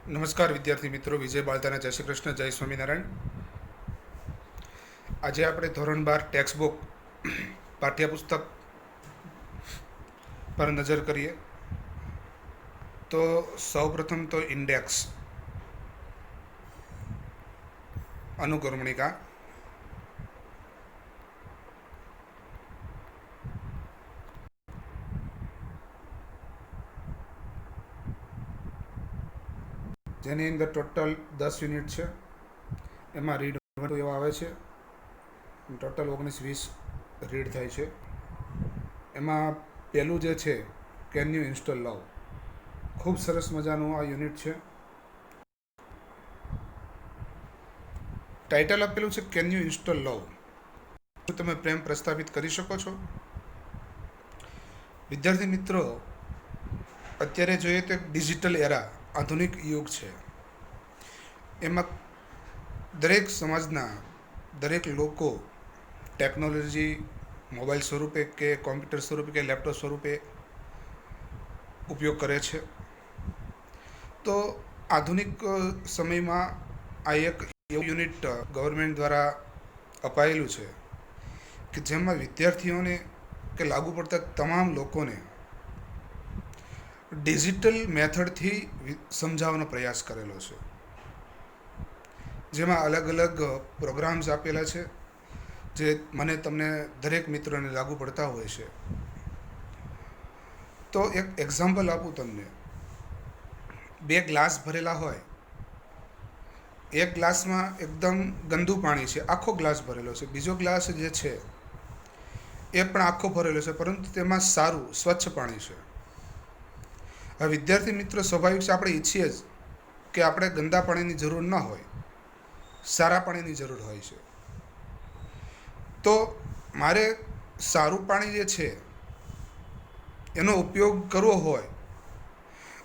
નમસ્કાર વિદ્યાર્થી મિત્રો, વિજય બાલતાના જય શ્રી કૃષ્ણ, જય સ્વામિનારાયણ. આજે આપણે ધોરણ 12 ટેક્સ્ટ બુક પાઠ્યપુસ્તક પર નજર કરીએ. તો સૌપ્રથમ તો ઇન્ડેક્સ અનુક્રમણિકા. જેની અંદર ટોટલ 10 યુનિટ છે. એમાં રીડ એવા આવે છે. ટોટલ 19-20 રીડ થાય છે. એમાં પહેલું જે છે, કેન યુ ઇન્સ્ટોલ લવ. ખૂબ સરસ મજાનું આ યુનિટ છે. ટાઇટલ આપેલું છે કેન યુ ઇન્સ્ટોલ લવ. શું તમે પ્રેમ પ્રસ્થાપિત કરી શકો છો? વિદ્યાર્થી મિત્રો, અત્યારે જોઈએ તો ડિજિટલ એરા, આધુનિક યુગ છે. એમાં દરેક સમાજના દરેક લોકો ટેકનોલોજી મોબાઈલ સ્વરૂપે કે કોમ્પ્યુટર સ્વરૂપે કે લેપટોપ સ્વરૂપે ઉપયોગ કરે છે. તો આધુનિક સમયમાં આ એક એવું યુનિટ ગવર્મેન્ટ દ્વારા અપાયેલું છે કે જેમાં વિદ્યાર્થીઓને કે લાગુ પડતા તમામ લોકોને ડિજિટલ મેથડથી સમજાવવાનો પ્રયાસ કરેલો છે. જેમાં અલગ અલગ પ્રોગ્રામ્સ આપેલા છે જે મને તમને દરેક મિત્રોને લાગુ પડતા હોય છે. તો એક એક્ઝામ્પલ આપું તમને. 2 ગ્લાસ ભરેલા હોય. એક ગ્લાસમાં એકદમ ગંદુ પાણી છે, આખો ગ્લાસ ભરેલો છે. બીજો ગ્લાસ જે છે એ પણ આખો ભરેલો છે, પરંતુ તેમાં સારું સ્વચ્છ પાણી છે. હવે વિદ્યાર્થી મિત્રો, સ્વાભાવિક છે, આપણે ઈચ્છીએ જ કે આપણે ગંદા પાણીની જરૂર ન હોય, સારા પાણીની જરૂર હોય છે. તો મારે સારું પાણી જે છે એનો ઉપયોગ કરવો હોય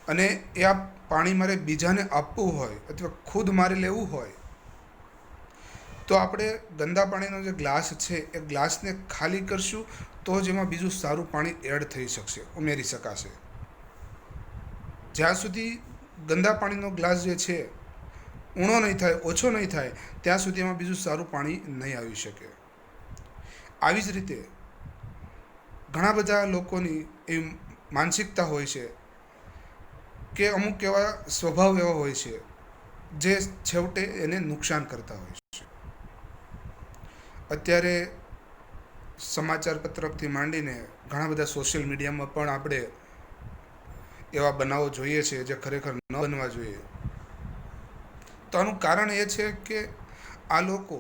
અને એ આ પાણી મારે બીજાને આપવું હોય અથવા ખુદ મારે લેવું હોય, તો આપણે ગંદા પાણીનો જે ગ્લાસ છે એ ગ્લાસને ખાલી કરશું તો જ એમાં બીજું સારું પાણી એડ થઈ શકશે, ઉમેરી શકાશે. જ્યાં સુધી ગંદા પાણીનો ગ્લાસ જે છે ઊણો નહીં થાય, ઓછો નહીં થાય, ત્યાં સુધી એમાં બીજું સારું પાણી નહીં આવી શકે. આવી જ રીતે ઘણા બધા લોકોની એવી માનસિકતા હોય છે કે અમુક એવા સ્વભાવ એવા હોય છે જે છેવટે એને નુકસાન કરતા હોય છે. અત્યારે સમાચાર પત્રકથી માંડીને ઘણા બધા સોશિયલ મીડિયામાં પણ આપણે એવા બનાવો જોઈએ છે જે ખરેખર ન બનવા જોઈએ. તો આનું કારણ એ છે કે આ લોકો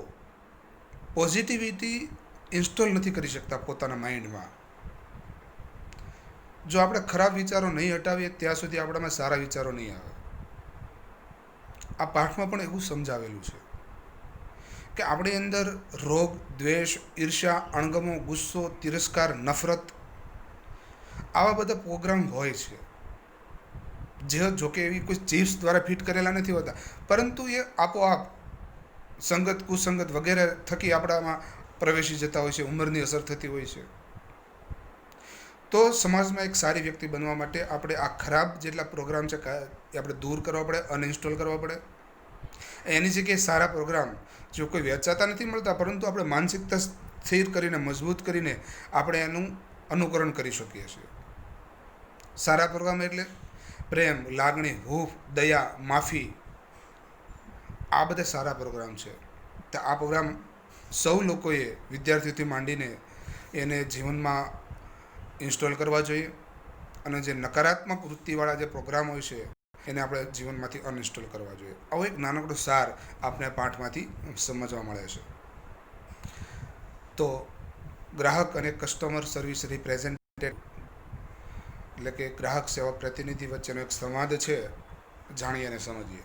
પોઝિટિવિટી ઇન્સ્ટોલ નથી કરી શકતા પોતાના માઇન્ડમાં. જો આપણે ખરાબ વિચારો નહીં હટાવીએ ત્યાં સુધી આપણામાં સારા વિચારો નહીં આવે. આ પાઠમાં પણ એવું સમજાવેલું છે કે આપણી અંદર રોગ, દ્વેષ, ઈર્ષ્યા, અણગમો, ગુસ્સો, તિરસ્કાર, નફરત, આવા બધા પ્રોગ્રામ હોય છે. જે જોકે એવી કોઈ ચિપ્સ દ્વારા ફિટ કરેલા નથી હોતા, પરંતુ એ આપોઆપ સંગત, કુસંગત વગેરે થકી આપણામાં પ્રવેશી જતા હોય છે. ઉંમરની અસર થતી હોય છે. તો સમાજમાં એક સારી વ્યક્તિ બનવા માટે આપણે આ ખરાબ જેટલા પ્રોગ્રામ છે એ આપણે દૂર કરવા પડે, અનઇન્સ્ટોલ કરવા પડે. એની જગ્યાએ સારા પ્રોગ્રામ જો કોઈ વેચાતા નથી મળતા, પરંતુ આપણે માનસિકતા સ્થિર કરીને, મજબૂત કરીને આપણે એનું અનુકરણ કરી શકીએ છીએ. સારા પ્રોગ્રામ એટલે પ્રેમ, લાગણી, હૂંફ, દયા, માફી, આ બધા સારા પ્રોગ્રામ છે. તો આ પ્રોગ્રામ સૌ લોકોએ, વિદ્યાર્થીઓથી માંડીને, એને જીવનમાં ઇન્સ્ટોલ કરવા જોઈએ. અને જે નકારાત્મક વૃત્તિવાળા જે પ્રોગ્રામ હોય છે એને આપણે જીવનમાંથી અનઇન્સ્ટોલ કરવા જોઈએ. આવો એક નાનકડો સાર આપણે પાઠમાંથી સમજવા મળે છે. તો ગ્રાહક અને કસ્ટમર સર્વિસ રિપ્રેઝેન્ટેટિવ એટલે કે ગ્રાહક સેવા પ્રતિનિધિ વચ્ચેનો એક સંવાદ છે. જાણીએ અને સમજીએ.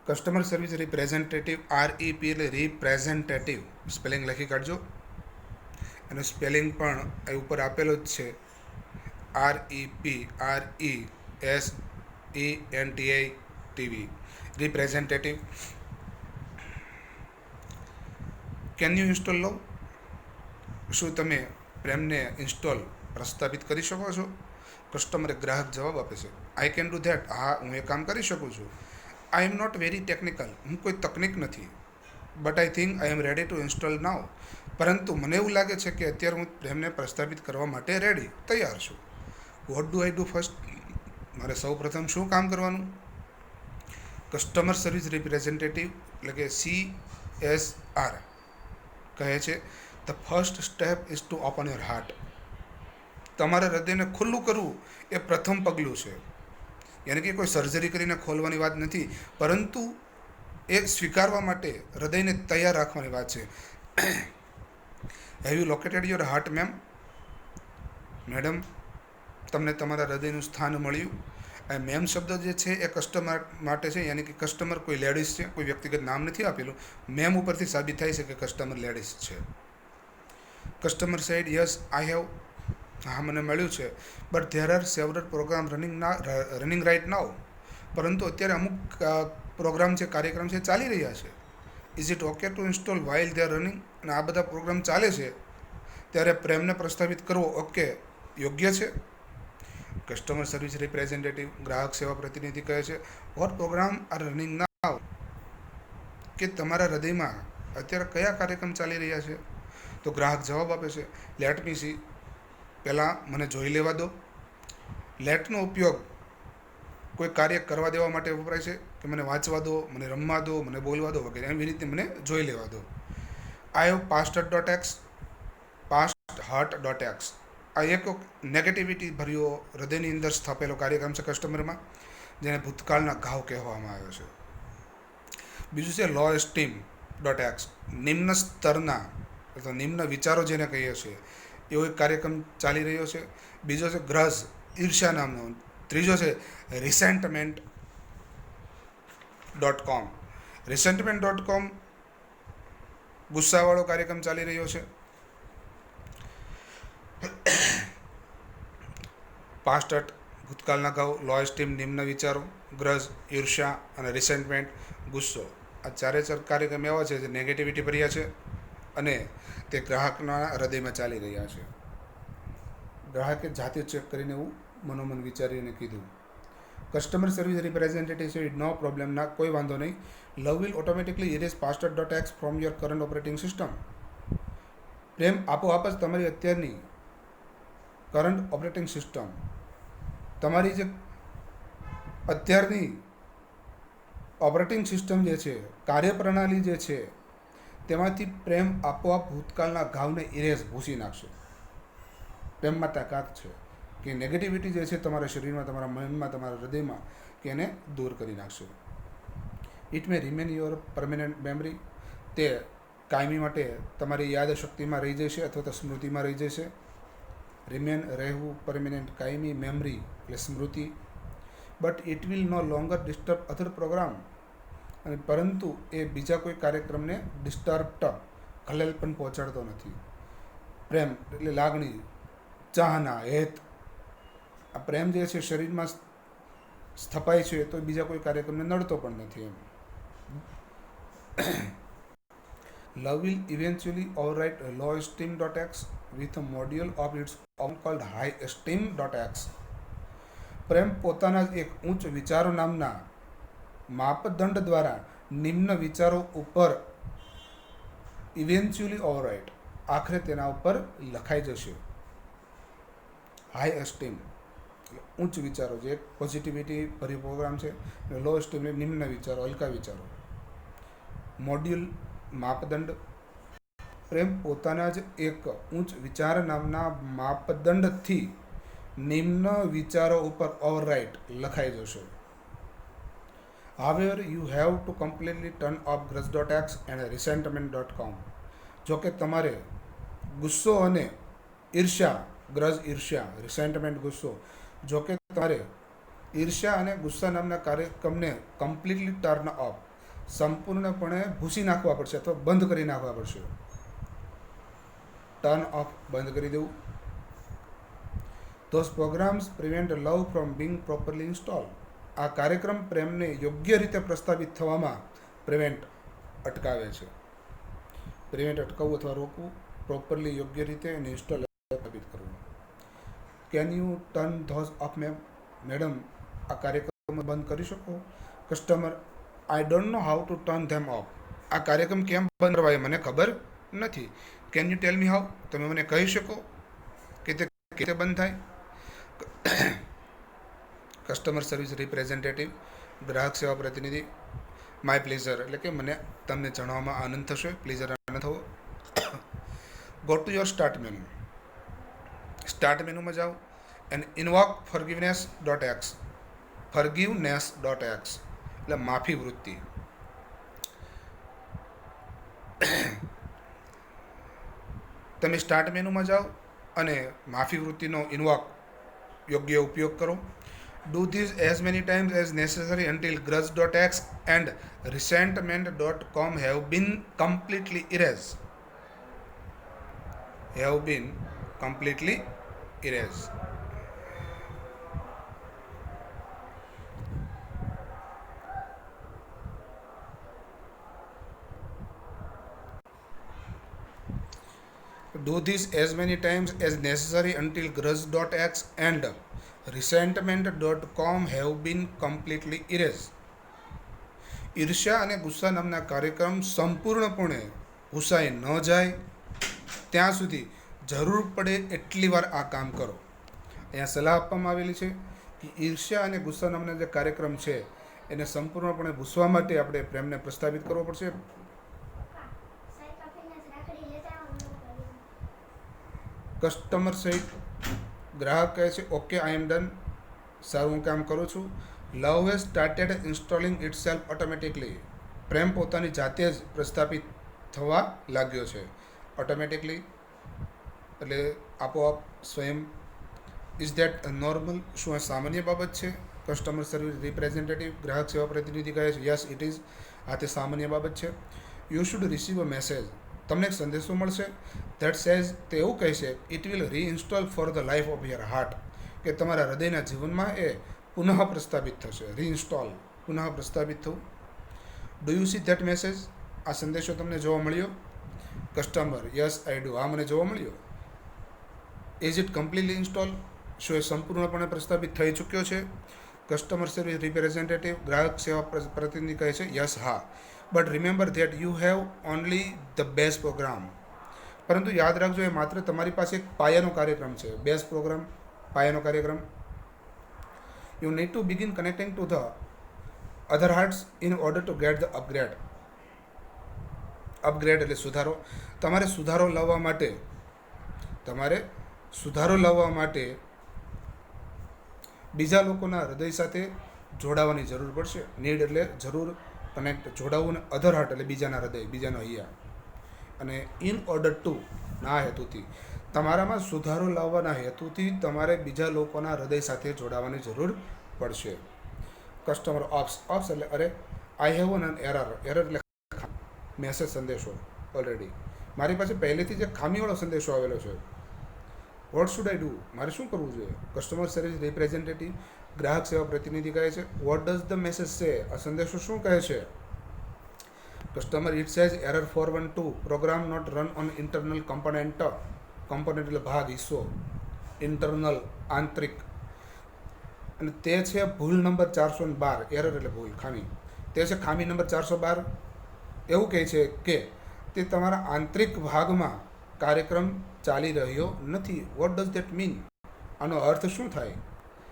કસ્ટમર સર્વિસ રિપ્રેઝેન્ટેટિવ, REP એટલે રિપ્રેઝેન્ટેટિવ, સ્પેલિંગ લખી કાઢજો. એનો સ્પેલિંગ પણ એ ઉપર આપેલો જ છે, REPRESENTATIV, representative. Can you install love. શું તમે પ્રેમને ઇન્સ્ટોલ પ્રસ્થાપિત કરી શકો છો? કસ્ટમર એક ગ્રાહક જવાબ આપે છે, આઈ કેન ડુ ધેટ. હા, હું એ કામ કરી શકું છું. I am not very technical. હું કોઈ તકનિક નથી. But I think I am ready to install now. પરંતુ મને એવું લાગે છે કે અત્યારે હું પ્રેમને પ્રસ્થાપિત કરવા માટે તૈયાર છું. What do I do first? મારે સૌ પ્રથમ શું કામ કરવાનું? કસ્ટમર સર્વિસ રિપ્રેઝેન્ટેટિવ એટલે કે CSR કહે છે the first step is to open your heart. તમારા હૃદયને ખુલ્લું કરવું એ પ્રથમ પગલું છે. યાની કે કોઈ સર્જરી કરીને ખોલવાની વાત નથી, પરંતુ એ સ્વીકારવા માટે હૃદયને તૈયાર રાખવાની વાત છે. Have you located your heart ma'am? Madam, તમને તમારા હૃદયનું સ્થાન મળ્યું? અને મેમ શબ્દ જે છે એ કસ્ટમર માટે છે, યાની કે કસ્ટમર કોઈ લેડીઝ છે, કોઈ વ્યક્તિગત નામ નથી આપેલું. મેમ ઉપરથી સાબિત થાય છે કે કસ્ટમર લેડીઝ છે. Customer said yes I have. હા, મને મળ્યું છે. But there are several program running right now. પરંતુ અત્યારે અમુક પ્રોગ્રામ છે, કાર્યક્રમ છે, ચાલી રહ્યા છે. Is it okay two install while they are running? અને આ બધા પ્રોગ્રામ ચાલે છે ત્યારે પ્રેમને પ્રસ્થાપિત કરવો ઓકે યોગ્ય છે? કસ્ટમર સર્વિસ રિપ્રેઝેન્ટેટિવ ગ્રાહક સેવા પ્રતિનિધિ કહે છે વોટ પ્રોગ્રામ આર રનિંગ નાઉ. કે તમારા હૃદયમાં અત્યારે કયા કાર્યક્રમ ચાલી રહ્યા છે? તો ગ્રાહક જવાબ આપે છે લેટ મી સી. પહેલાં મને જોઈ લેવા દો. લેટનો ઉપયોગ કોઈ કાર્ય કરવા દેવા માટે વપરાય છે કે મને વાંચવા દો, મને રમવા દો, મને બોલવા દો વગેરે. એવી રીતે મને જોઈ લેવા દો. I have past hurt exe. આ એક નેગેટિવિટી ભર્યો હૃદયની અંદર સ્થાપેલો કાર્યક્રમ છે કસ્ટમરમાં, જેને ભૂતકાળના ઘાવ કહેવામાં આવ્યો છે. બીજું છે લો એસ્ટીમ.એક્સ. નિમ્ન સ્તરના અથવા નિમ્ન વિચારો જેને કહીએ છીએ એવો એક કાર્યક્રમ ચાલી રહ્યો છે. બીજો છે ગ્રજ, ઈર્ષ્યા નામનો. ત્રીજો છે રિસેન્ટમેન્ટ.com. રિસેન્ટમેન્ટ.com ગુસ્સાવાળો કાર્યક્રમ ચાલી રહ્યો છે. પાસ્ટ હર્ટ ભૂતકાળના ઘાવ, લો એસ્ટીમ નિમ્ન વિચારો, ગ્રજ ઈર્ષ્યા અને રિસેન્ટમેન્ટ ગુસ્સો. આ ચારે ચાર કાર્યક્રમ એવા છે જે નેગેટિવિટી ભર્યા છે અને તે ગ્રાહકના હૃદયમાં ચાલી રહ્યા છે. ગ્રાહકે જાતે ચેક કરીને એવું મનોમન વિચારીને કીધું. કસ્ટમર સર્વિસ રિપ્રેઝેન્ટેટિવ છે નો પ્રોબ્લેમ, ના કોઈ વાંધો નહીં. Love will automatically erase past exe from your current operating system. પ્રેમ આપોઆપ જ તમારી અત્યારની કરંટ ઓપરેટિંગ સિસ્ટમ, તમારી જે અત્યારની ઓપરેટિંગ સિસ્ટમ જે છે, કાર્યપ્રણાલી જે છે, તેમાંથી પ્રેમ આપોઆપ ભૂતકાળના ઘાવને ઇરેઝ ભૂંસી નાખશે. પ્રેમમાં તાકાત છે કે નેગેટિવિટી જે છે તમારા શરીરમાં, તમારા મનમાં, તમારા હૃદયમાં, કે એને દૂર કરી નાખશે. It may remain your permanent memory. તે કાયમી માટે તમારી યાદ શક્તિમાં રહી જશે અથવા તો સ્મૃતિમાં રહી જશે. રિમેન રહેવું, પરમેનન્ટ કાયમી, મેમરી એટલે સ્મૃતિ. But it will no longer disturb other program. અને પરંતુ એ બીજા કોઈ કાર્યક્રમને ડિસ્ટર્બ ખલેલ પણ પહોંચાડતો નથી. પ્રેમ એટલે લાગણી, ચાહના, હેત. આ પ્રેમ જે છે શરીરમાં સ્થપાય છે તો બીજા કોઈ કાર્યક્રમને નડતો પણ નથી એમ. Love will eventually overwrite low esteem exe with a module of its own called high esteem.x. પ્રેમ પોતાના જ એક ઉચ્ચ વિચારો નામના માપદંડ દ્વારા નિમ્ન વિચારો ઉપર ઇવેન્ચ્યુઅલી ઓવરરાઇટ આખરે તેના ઉપર લખાઈ જશે. હાઈ એસ્ટીમ ઉચ્ચ વિચારો જે પોઝિટિવિટી ભરી પ્રોગ્રામ છે, લો એસ્ટીમ નિમ્ન વિચારો, હલકા વિચારો. મોડ્યુલ માપદંડ. પ્રેમ પોતાના જ એક ઉચ્ચ વિચાર નામના માપદંડથી નિમ્ન વિચારો ઉપર ઓવરરાઇટ લખાઈ જશે. However, you have to completely turn off grudge.x and resentment.com. જો કે તમારે ગુસ્સો અને ઈર્ષ્યા, ગ્રજ ઈર્ષ્યા, રિસેન્ટમેન્ટ ગુસ્સો, જો કે તમારે ઈર્ષ્યા અને ગુસ્સા નામના કાર્યક્રમને કમ્પ્લીટલી ટર્ન ઓફ, સંપૂર્ણપણે ભૂસી નાખવા પડશે અથવા બંધ કરી નાખવા પડશે. ટર્ન ઓફ, બંધ કરી દેવું. Those programs prevent love from being properly install. આ કાર્યક્રમ પ્રેમને યોગ્ય રીતે પ્રસ્થાપિત થવામાં અટકાવે છે. પ્રિવેન્ટ અટકાવવું અથવા રોકવું, પ્રોપરલી યોગ્ય રીતે અને ઇન્સ્ટોલ સ્થાપિત કરવું. Can U turn those of madam? આ કાર્યક્રમ બંધ કરી શકો? Customer: I don't know how to turn them of. આ કાર્યક્રમ કેમ બંધ કરવાય મને ખબર નથી. Can you tell me how? તમે મને કહી શકો કે તે કેવી રીતે બંધ થાય? કસ્ટમર સર્વિસ રિપ્રેઝેન્ટેટિવ, ગ્રાહક સેવા પ્રતિનિધિ: માય પ્લેઝર, એટલે કે મને તમને જણાવવામાં આનંદ થશે. પ્લેઝર આનંદ થવો. Go to your start menu. Start મેનુમાં જાઓ એન્ડ ઇન્વોક forgiveness.x. forgiveness.x એટલે માફી વૃત્તિ. તમે સ્ટાર્ટ મેનુમાં જાઓ અને માફી વૃત્તિનો ઇન્વોક યોગ્ય ઉપયોગ કરો. Do this as many times as necessary until grudge.x and resentment.com have been completely erased. Have been completely erased. Do this as many times as necessary until grudge.x and resentment.com have been completely erased. ઈર્ષ્યા અને ગુસ્સા નામના કાર્યક્રમ સંપૂર્ણપણે ભૂસાઈ ન જાય ત્યાં સુધી જરૂર પડે એટલી વાર આ કામ કરો. અહીંયા સલાહ આપવામાં આવેલી છે કે ઈર્ષ્યા અને ગુસ્સા નામના જે કાર્યક્રમ છે એને સંપૂર્ણપણે ભૂસવા માટે આપણે પ્રેમને પ્રસ્થાપિત કરવો પડશે. કસ્ટમર સહિત ગ્રાહક કહે છે ઓકે આઈ એમ ડન, સારું હું કામ કરું છું. Love has started installing itself automatically. પ્રેમ પોતાની જાતે જ પ્રસ્થાપિત થવા લાગ્યો છે. ઓટોમેટિકલી એટલે આપોઆપ, સ્વયં. Is that normal? શું આ સામાન્ય બાબત છે? કસ્ટમર સર્વિસ રિપ્રેઝેન્ટેટિવ, ગ્રાહક સેવા પ્રતિનિધિ કહે છે યસ ઇટ ઇઝ. આ તે સામાન્ય બાબત છે. You should receive a message. તમને એક સંદેશો મળશે ધેટ સેઝ, તે એવું કહે છે it will reinstall for the life of your heart, કે તમારા હૃદયના જીવનમાં એ પુનઃ પ્રસ્થાપિત થશે. રીઇન્સ્ટોલ, પુનઃ પ્રસ્થાપિત થવું. Do you C that message? આ સંદેશો તમને જોવા મળ્યો? Customer: yes I do. આ મને જોવા મળ્યો. Is it completely install? શું એ સંપૂર્ણપણે પ્રસ્થાપિત થઈ ચૂક્યો છે? કસ્ટમર સર્વિસ રિપ્રેઝેન્ટેટિવ, ગ્રાહક સેવા પ્રતિનિધિ કહે છે યસ હા. But remember that you have only the base program. પરંતુ યાદ રાખજો એ માત્ર તમારી પાસે એક પાયાનો કાર્યક્રમ છે. બેઝ પ્રોગ્રામ, પાયાનો કાર્યક્રમ. You need to begin connecting to the other hearts in order to get the upgrade. Upgrade એટલે સુધારો. તમારે સુધારો લાવવા માટે બીજા લોકોના હૃદય સાથે જોડાવાની જરૂર પડશે. નીડ એટલે જરૂર, કનેક્ટ જોડાવવું, ને અધર હાર્ટ એટલે બીજાના હૃદય, બીજાનો હૈયા. અને ઇન ઓર્ડર ટુ ના હેતુથી, તમારામાં સુધારો લાવવાના હેતુથી તમારે બીજા લોકોના હૃદય સાથે જોડાવાની જરૂર પડશે. Customer ops. ઓપ્સ એટલે અરે, I have an error. Error એટલે મેસેજ, સંદેશો. ઓલરેડી મારી પાસે પહેલેથી જ એક ખામીવાળો સંદેશો આવેલો છે. What should I do? મારે શું કરવું જોઈએ? કસ્ટમર સર્વિસ રિપ્રેઝેન્ટેટિવ, ગ્રાહક સેવા પ્રતિનિધિ કહે છે વોટ ડઝ ધ મેસેજ સે? આ સંદેશો શું કહે છે? Customer: it says error 412, program not run on internal component. Component એટલે ભાગ, હિસ્સો. ઇન્ટરનલ, આંતરિક. અને તે છે ભૂલ નંબર 412. એરર એટલે ભૂલ, ખામી. તે છે ખામી નંબર 412. એવું કહે છે કે તે તમારા આંતરિક ભાગમાં કાર્યક્રમ ચાલી રહ્યો નથી. What does that mean? આનો અર્થ શું થાય?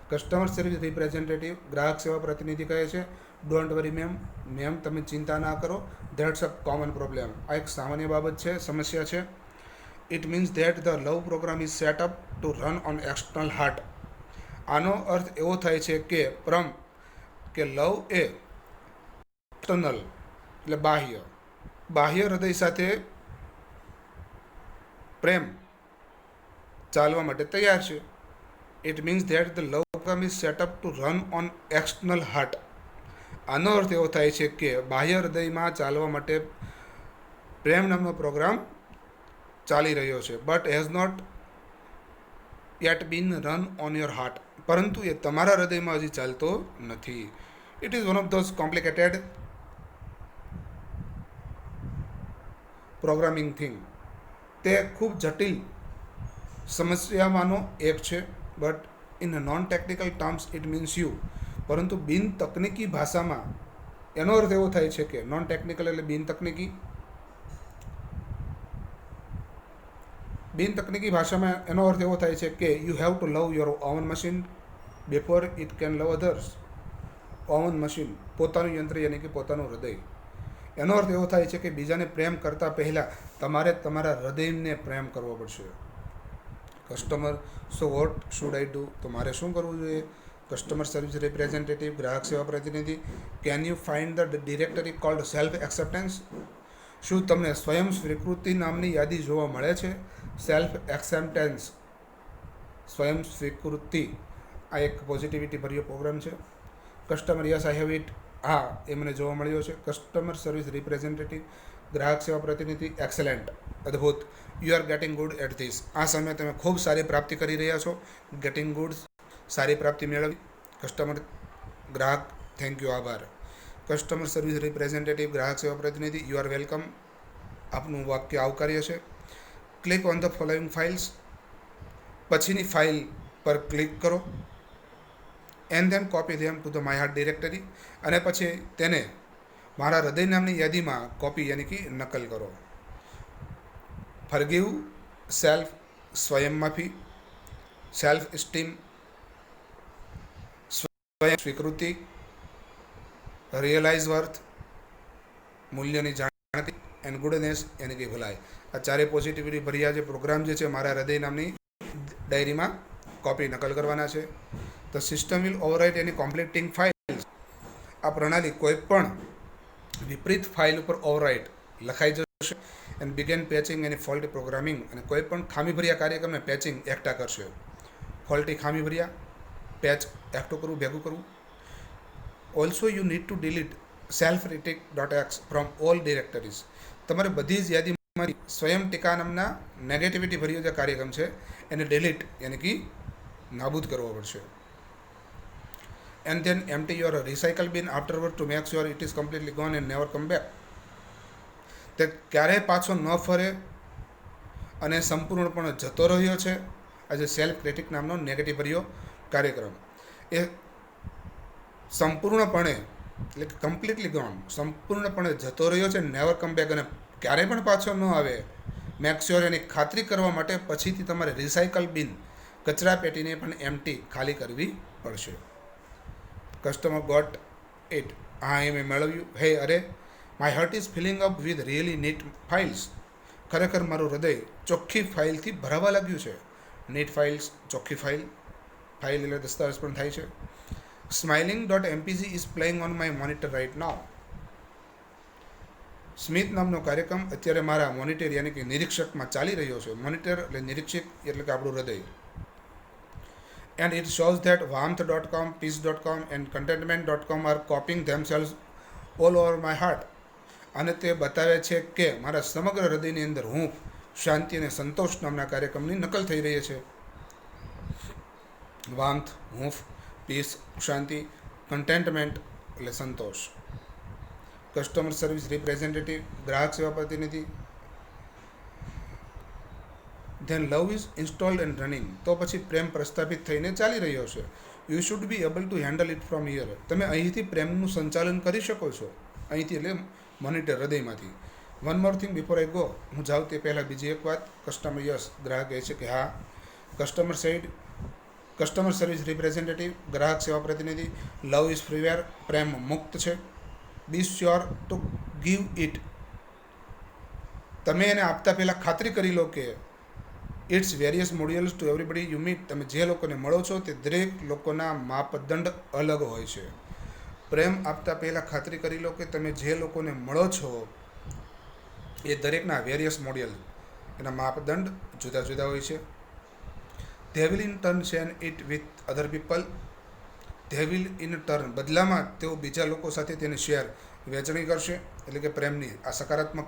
કસ્ટમર સર્વિસ રિપ્રેઝેન્ટેટિવ, ગ્રાહક સેવા પ્રતિનિધિ કહે છે ડોન્ટ વરી મેમ, તમે ચિંતા ના કરો. That's a common problem. આ એક સામાન્ય બાબત છે, સમસ્યા છે. It means that the love program is set up to run on external heart. આનો અર્થ એવો થાય છે કે લવ એ એક્સટર્નલ એટલે બાહ્ય હૃદય સાથે પ્રેમ ચાલવા માટે તૈયાર છે. It means that the love program is set up to run on external heart. આનો અર્થ એવો થાય છે કે બાહ્ય હૃદયમાં ચાલવા માટે પ્રેમ નામનો પ્રોગ્રામ ચાલી રહ્યો છે. But has not yet been run on your heart. પરંતુ એ તમારા હૃદયમાં હજી ચાલતો નથી. It is one of those complicated programming thing. તે ખૂબ જટિલ સમસ્યામાંનો એક છે. But in non technical terms it means you પરંતુ બિન તકનીકી ભાષામાં એનો અર્થ એવો થાય છે કે નોન ટેકનિકલ એટલે બિન તકનીકી ભાષામાં એનો અર્થ એવો થાય છે કે you have to love your oven machine before it can love others. Oven machine પોતાનું યંત્ર યાની કે પોતાનું હૃદય. એનો અર્થ એવો થાય છે કે બીજાને પ્રેમ કરતાં પહેલાં તમારે તમારા હૃદયને પ્રેમ કરવો પડશે. Customer so what should I do, તો મારે શું કરવું જોઈએ? કસ્ટમર સર્વિસ રિપ્રેઝેન્ટેટિવ, ગ્રાહક સેવા પ્રતિનિધિ, can you find the directory cold self acceptance? શું તમને સ્વયં સ્વીકૃતિ નામની યાદી જોવા મળે છે? સેલ્ફ એક્સેપ્ટન્સ, સ્વયં સ્વીકૃતિ, આ એક પોઝિટિવિટી ભર્યો પ્રોગ્રામ છે. Customer yes I have it, હા એ મને જોવા મળ્યો છે. કસ્ટમર સર્વિસ રિપ્રેઝેન્ટેટિવ, ગ્રાહક સેવા પ્રતિનિધિ, એક્સેલન્ટ, અદ્ભુત, you are getting good at this. આ સમયે તમે ખૂબ સારી પ્રાપ્તિ કરી રહ્યા છો. ગેટિંગ ગુડ, સારી પ્રાપ્તિ મેળવી. કસ્ટમર, ગ્રાહક, થેન્ક યુ, આભાર. કસ્ટમર સર્વિસ રિપ્રેઝેન્ટેટિવ, ગ્રાહક સેવા પ્રતિનિધિ, યુ આર વેલકમ, આપનું વાક્ય આવકાર્ય છે. Click on the following files, પછીની ફાઇલ પર ક્લિક કરો. And then copy them to the my heart directory, અને પછી તેને મારા હૃદય નામની યાદીમાં કોપી યાની કે નકલ કરો. ફરગીવ, સેલ્ફ, સ્વયં માફી. સેલ્ફ એસ્ટીમ, સ્વયં સ્વીકૃતિ. રિયલાઇઝ વર્થ, મૂલ્યની જાણકારી. એન્ડ ગુડનેસ યાની કે ભલાઈ. આ ચારે પોઝિટિવિટી ભર્યા જે પ્રોગ્રામ જે છે મારા હૃદય નામની ડાયરીમાં કોપી નકલ કરવાના છે. The system will overwrite any completing file. આ પ્રણાલી કોઈ પણ વિપરીત ફાઇલ ઉપર ઓવરરાઇટ લખાઈ જશે. And began patching any faulty programming, અને કોઈ પણ ખામીભર્યા કાર્યક્રમને પેચિંગ એકઠા કરશે. ફોલ્ટી ખામીભર્યા પેચ એકઠું કરવું, ભેગું કરવું. Also you need to delete self critic dot x from all directories. તમારે બધી જ યાદીમાં સ્વયં ટીકા નામના નેગેટિવિટી ભર્યો જે કાર્યક્રમ છે એને ડિલીટ યાની કે નાબૂદ કરવો પડશે. And then empty your recycle bin afterward to make sure it is completely gone and never come back. તે ક્યારેય પાછો ન ફરે અને સંપૂર્ણપણે જતો રહ્યો છે. આજે સેલ્ફ ક્રિટિક નામનો નેગેટિવ ભર્યો કાર્યક્રમ એ સંપૂર્ણપણે એટલે કે કમ્પ્લીટલી ગોન, સંપૂર્ણપણે જતો રહ્યો છે, નેવર કમ બેક, અને ક્યારેય પણ પાછો ન આવે. મેક શ્યોર એની ખાતરી કરવા માટે પછીથી તમારે રિસાયકલ બિન કચરા પેટીને પણ એમ્પ્ટી ખાલી કરવી પડશે. કસ્ટમર ગોટ ઇટ, હા એ મેં મેળવ્યું. હે અરે, my heart is filling up with really neat files. ખરેખર મારું હૃદય ચોખ્ખી ફાઇલથી ભરાવા લાગ્યું છે. નીટ ફાઇલ્સ, ચોખ્ખી ફાઇલ. ફાઇલ એટલે દસ્તાવેજ પણ થાય છે. Smiling dot MPC is playing on my monitor right now. સ્મિત નામનો કાર્યક્રમ અત્યારે મારા મોનિટર યાની કે નિરીક્ષકમાં ચાલી રહ્યો છે. મોનિટર એટલે નિરીક્ષક એટલે કે આપણું હૃદય. And it shows that warmth.com, peace.com and contentment.com are copying themselves all over my heart. અને તે બતાવે છે કે મારા સમગ્ર હૃદયની અંદર હું શાંતિ અને સંતોષ નામના કાર્યક્રમની નકલ થઈ રહી છે. વાર્મથ, હૂંફ, પીસ, શાંતિ, કન્ટેન્ટમેન્ટ એટલે સંતોષ. કસ્ટમર સર્વિસ રિપ્રેઝેન્ટેટિવ, ગ્રાહક સેવા પ્રતિનિધિ. Then love is installed and running, તો પછી પ્રેમ પ્રસ્થાપિત થઈને ચાલી રહ્યો છે. You should be able to handle it from here. તમે અહીંથી પ્રેમનું સંચાલન કરી શકો છો. અહીંથી એટલે મોનિટર હૃદયમાંથી. One more thing before I go, હું જાઉં તે પહેલાં બીજી એક વાત. કસ્ટમર યસ, ગ્રાહક કહે છે કે હા. Customer side, customer service representative, ગ્રાહક સેવા પ્રતિનિધિ. લવ ઇઝ ફ્રીવેર, પ્રેમ મુક્ત છે. Be sure to give it, તમે એને આપતા પહેલાં ખાતરી કરી લો કે it's various modules to everybody you meet. તમે જે લોકોને મળો છો તે દરેક લોકોના માપદંડ અલગ હોય છે. પ્રેમ આપતા પહેલાં ખાતરી કરી લો કે તમે જે લોકોને મળો છો એ દરેકના વેરિયસ મોડ્યુલ, એના માપદંડ જુદા જુદા હોય છે. They will in turn share it with other people. They will in turn, બદલામાં તેઓ બીજા લોકો સાથે તેને શેર, વહેંચણી કરશે, એટલે કે પ્રેમની આ સકારાત્મક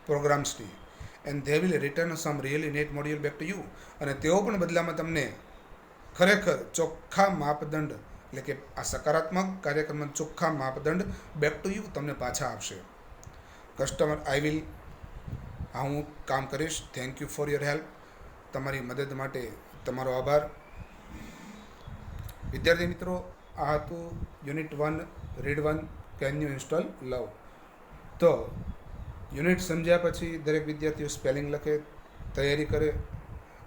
પ્રોગ્રામ્સની. And they will return some really neat module back to you, અને તેઓ પણ બદલામાં તમને ખરેખર ચોખ્ખા માપદંડ એટલે કે આ સકારાત્મક કાર્યક્રમના ચોખ્ખા માપદંડ બેક ટુ યુ તમને પાછા આપશે. કસ્ટમર આઈ વિલ, હા હું કામ કરીશ. Thank you for your help, તમારી મદદ માટે તમારો આભાર. વિદ્યાર્થી મિત્રો, આ હતું unit 1 read 1 can you install love. તો યુનિટ સમજ્યા પછી દરેક વિદ્યાર્થીઓ સ્પેલિંગ લખે, તૈયારી કરે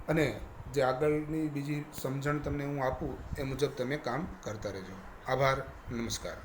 અને જે આગળની બીજી સમજણ તમને હું આપું એ મુજબ તમે કામ કરતા રહેજો. આભાર. નમસ્કાર.